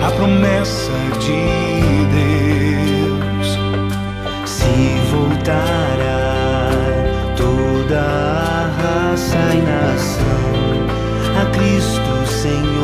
a promessa de Deus. Se voltará toda a raça e nação a Cristo Senhor.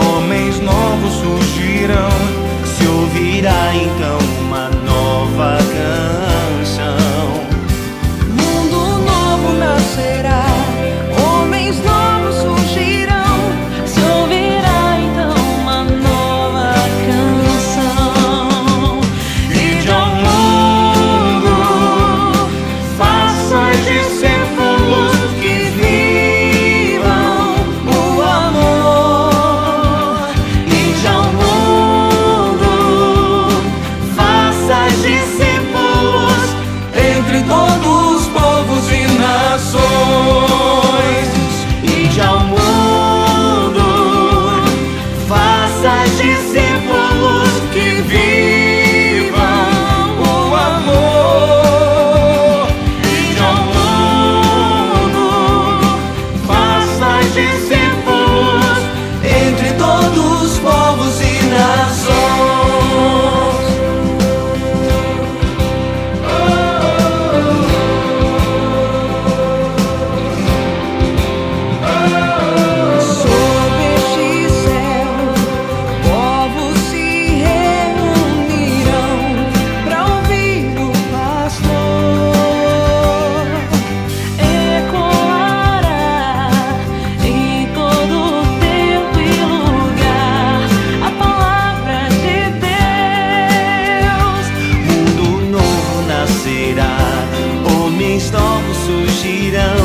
Homens novos surgirão, se ouvirá então uma nova canção. Mundo novo nascerá, homens novos surgirão, se ouvirá então uma nova canção. Ide ao mundo, faça discípulos que vivam o amor. Ide ao mundo, faça discípulos entre todos os povos e nações. Ide ao mundo, faça discípulos que vivam o amor. Ide ao mundo, faça discípulos entre todos os povos e nações. Sob este céu, povos se reunirão para ouvir o pastor. Ecoará em todo tempo e lugar a palavra de Deus. Mundo novo nascerá, homens novos surgirão,